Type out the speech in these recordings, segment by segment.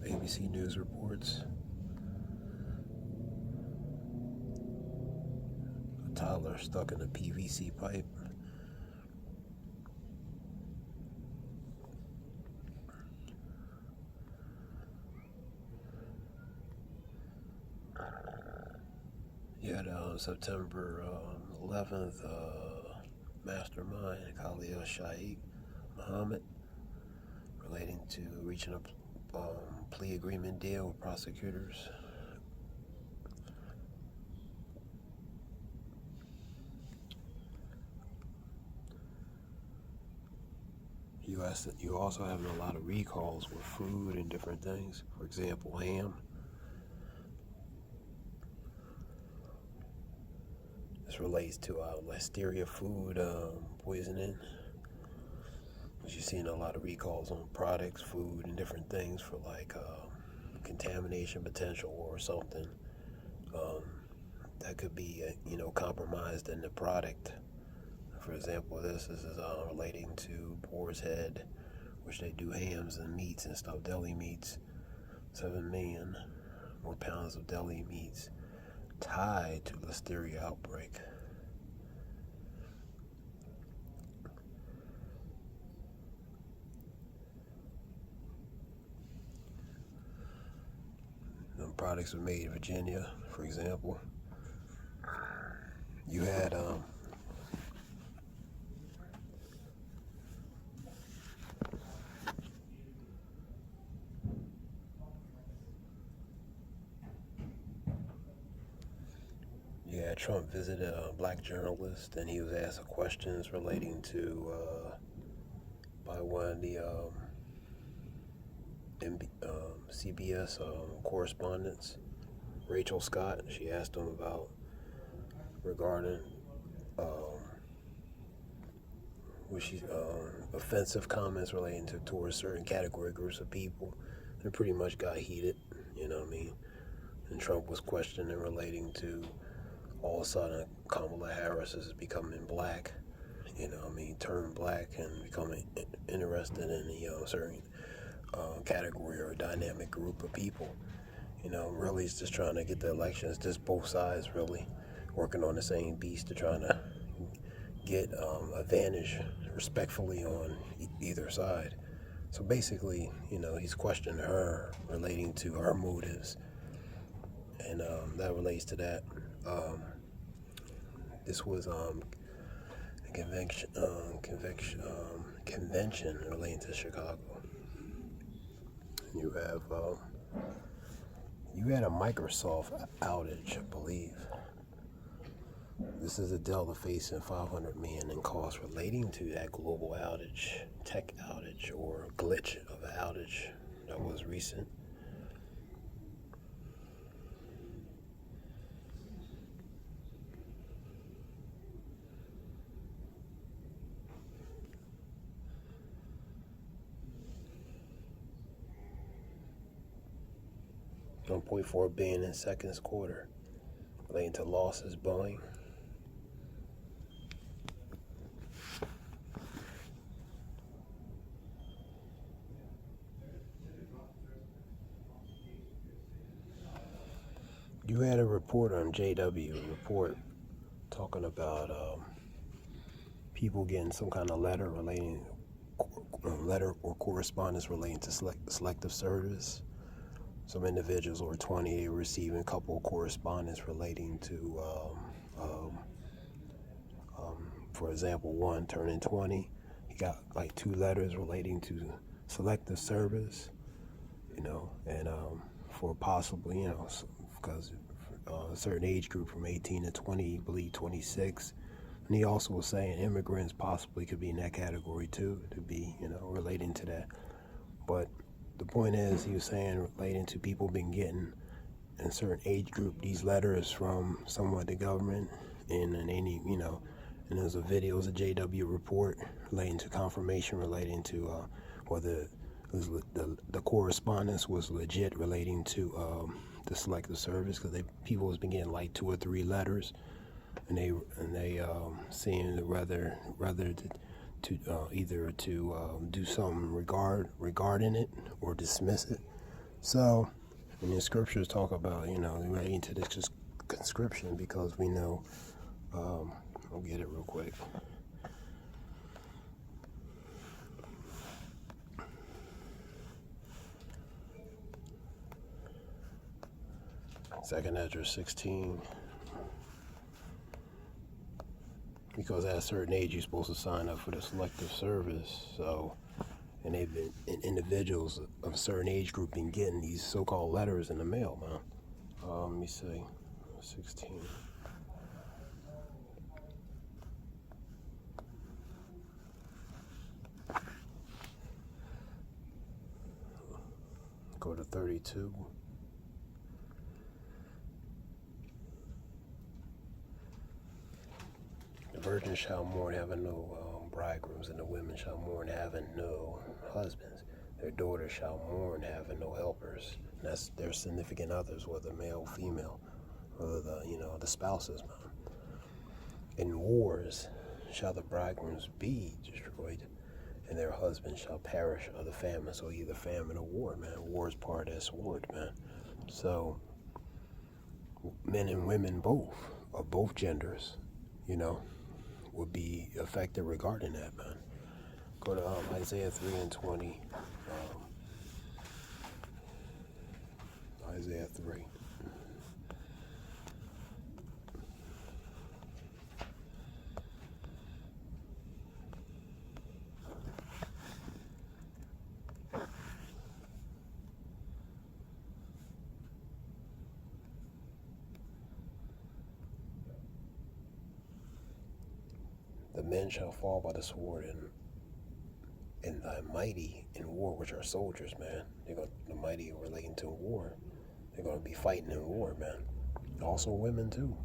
ABC News reports. A toddler stuck in a PVC pipe. Yet September 11th, mastermind Khalil Sheikh Mohammed relating to reaching a plea agreement deal with prosecutors. You also having a lot of recalls with food and different things. For example, ham. This relates to listeria food poisoning. You're seeing a lot of recalls on products, food, and different things for like contamination potential or something that could be compromised in the product. For example, this is relating to Boar's Head, which they do hams and meats and stuff, deli meats. 7 million more pounds of deli meats tied to listeria outbreak. The products were made in Virginia, for example. You had Trump visited a black journalist, and he was asked questions relating to by one of the CBS correspondents, Rachel Scott. She asked him about regarding offensive comments relating towards certain category groups of people. It pretty much got heated, you know what I mean? And Trump was questioning relating to all of a sudden Kamala Harris is becoming black, turned black and becoming interested in a certain category or dynamic group of people. Really it's just trying to get the elections, just both sides really working on the same beast to trying to get advantage respectfully on either side. So basically, he's questioning her relating to her motives, and that relates to that. This was a convention relating to Chicago. You had a Microsoft outage, I believe. This is a Delta facing $500 million in costs relating to that global outage, tech outage, or glitch of an outage that was recent. $1.4 billion in second quarter relating to losses, Boeing. You had a report on JW, talking about people getting some kind of letter or correspondence relating to selective service. Some individuals over 20, they were receiving a couple of correspondence relating to, for example, one turning 20, he got like 2 letters relating to selective service, and for possibly, because a certain age group from 18 to 20, I believe 26. And he also was saying immigrants possibly could be in that category too, to be, relating to that. But the point is, he was saying relating to people being getting in a certain age group these letters from someone at the government, and any, and there's a video, it was a JW report relating to confirmation relating to whether the correspondence was legit relating to the selective service, because people has been getting like 2 or 3 letters, and they seeing whether to either to do something regarding it or dismiss it. So, when the scriptures talk about, relating to this conscription, because we know, I'll get it real quick. Second Ezra 16. Because at a certain age you're supposed to sign up for the selective service. So, and they've been individuals of a certain age group been getting these so-called letters in the mail, man. Let me see, 16. Go to 32. The virgin shall mourn, having no bridegrooms, and the women shall mourn, having no husbands. Their daughters shall mourn, having no helpers. And that's their significant others, whether male, female, whether the spouses, man. In wars shall the bridegrooms be destroyed, and their husbands shall perish of the famine. So either famine or war, man. War is part of that sword, man. So men and women both, of both genders, would be affected regarding that, man. Go to Isaiah 3 and 20. Isaiah 3. The men shall fall by the sword, and thy mighty in war, which are soldiers, man. The mighty relating to war. They're going to be fighting in war, man. Also women, too.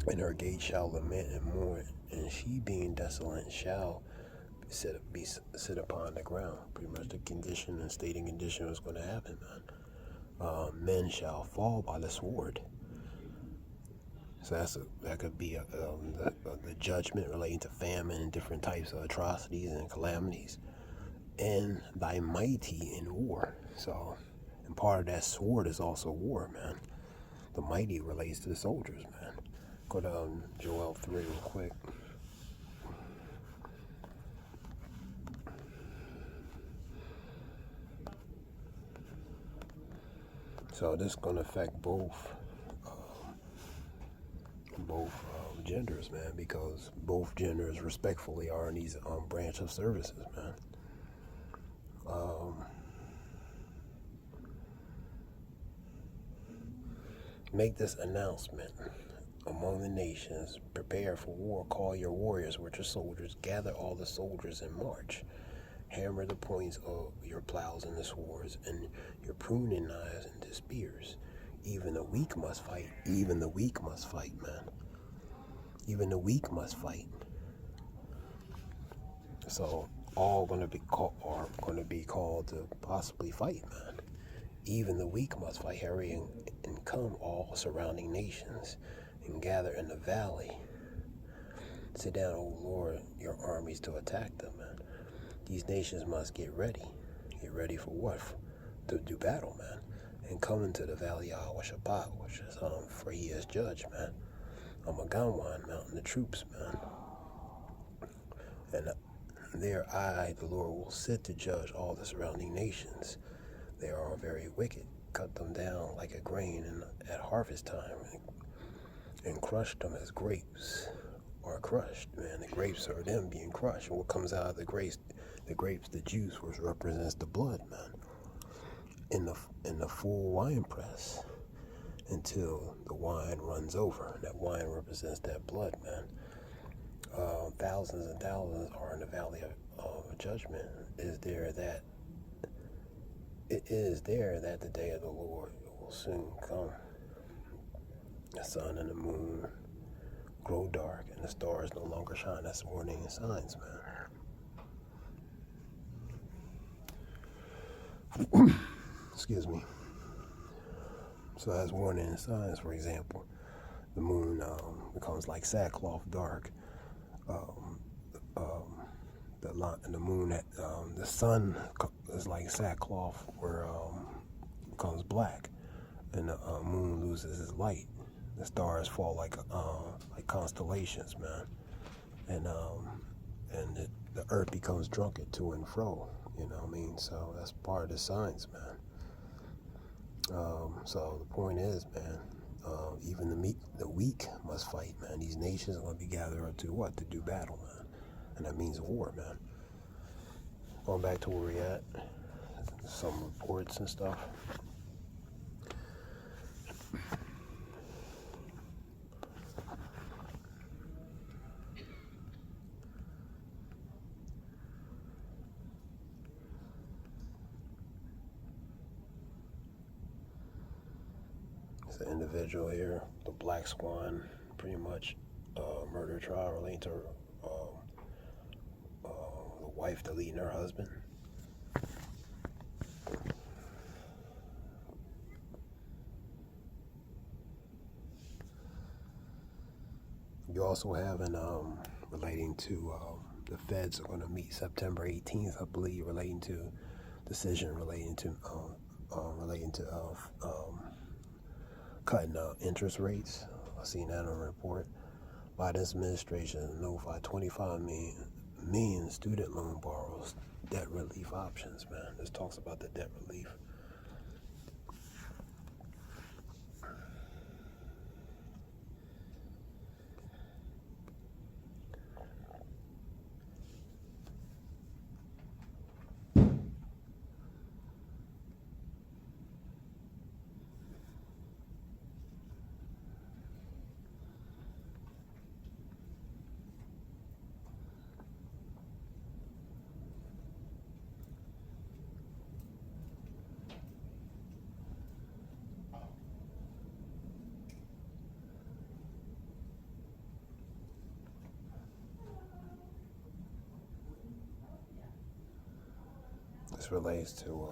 And her gate shall lament and mourn, and she being desolate shall sit upon the ground. Pretty much the condition and stating condition is going to happen, man. Men shall fall by the sword. So that could be the judgment relating to famine and different types of atrocities and calamities. And thy mighty in war. So, and part of that sword is also war, man. The mighty relates to the soldiers, man. Go to Joel 3 real quick. So this is going to affect both genders, man, because both genders respectfully are in these branch of services, man. Make this announcement among the nations: prepare for war, call your warriors, which are soldiers, gather all the soldiers and march. Hammer the points of your plows into swords, and your pruning knives into spears. Even the weak must fight. Even the weak must fight, man. Even the weak must fight. So all are going to be called to possibly fight, man. Even the weak must fight. Hurry and come, all surrounding nations, and gather in the valley. Sit down, O Lord, your armies to attack them, man. These nations must get ready. Get ready for what? To do battle, man. And come into the valley of Shabbat, which is for he is judge, man. Amaganwan, mountain the troops, man. And there I, the Lord, will sit to judge all the surrounding nations. They are very wicked. Cut them down like a grain at harvest time, and crush them as grapes are crushed, man. The grapes are them being crushed. And what comes out of the grapes, the juice, which represents the blood, man. In the full wine press, until the wine runs over. That wine represents that blood, man. Thousands and thousands are in the valley of judgment. It is there that the day of the Lord will soon come. The sun and the moon grow dark, and the stars no longer shine. That's warning and signs, man. Excuse me. So that's warning and signs. For example, the moon becomes like sackcloth dark. The moon, the sun is like sackcloth, where becomes black, and the moon loses its light. The stars fall like constellations, man, and the earth becomes drunken to and fro. You know what I mean? So that's part of the science, man. So the point is, man, even the weak must fight, man. These nations are going to be gathered to what? To do battle, man. And that means war, man. Going back to where we're at, some reports and stuff. It's an individual here, the Black Swan, pretty much murder trial relating to the wife deleting her husband. You also have an relating to the feds are going to meet September 18th, I believe, relating to decision relating to cutting interest rates. I've seen that on a report. Biden's administration notified 25 million student loan borrowers debt relief options, man. This talks about the debt relief. This relates to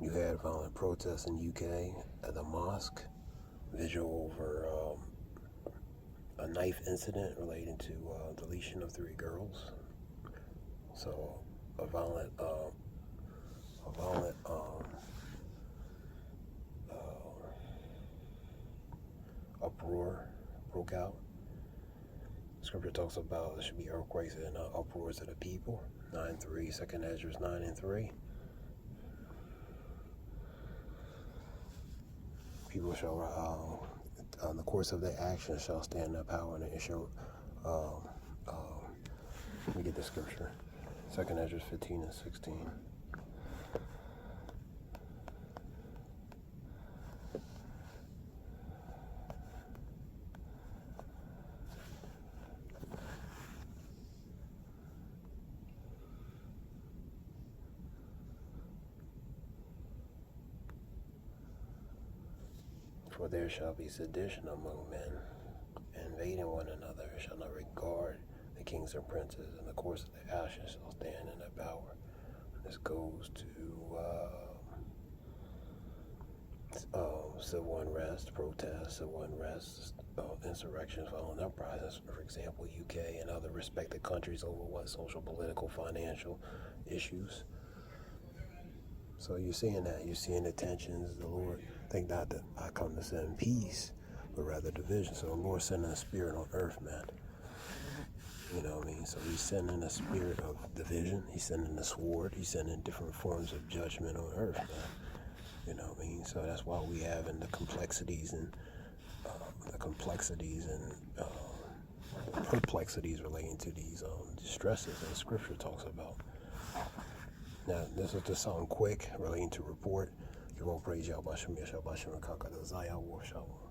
you had violent protests in UK at the mosque, vigil over a knife incident relating to deletion of 3 girls. So a violent uproar broke out. Scripture talks about there should be earthquakes and uproars of the people. 9:3, 2 Ezra 9:3. People shall, on the course of their actions, shall stand in their power, and it shall. Let me get the scripture. 2 Ezra 15 and 16. For there shall be sedition among men, invading one another, shall not regard the kings and princes, and the course of their actions shall stand in their power. This goes to civil unrest, protests, civil unrest, insurrections, violent uprisings, for example, UK and other respected countries over what social, political, financial issues. So you're seeing that. You're seeing the tensions. The Lord, think not that I come to send peace, but rather division. So the Lord sending a spirit on earth, man. You know what I mean? So he's sending a spirit of division. He's sending a sword. He's sending different forms of judgment on earth, man. You know what I mean? So that's why we have in the complexities and perplexities relating to these distresses that Scripture talks about. Now, this is just something quick relating to report. You won't praise Yahweh Shem Yahweh Shem and conquer the Zayah War Shalom.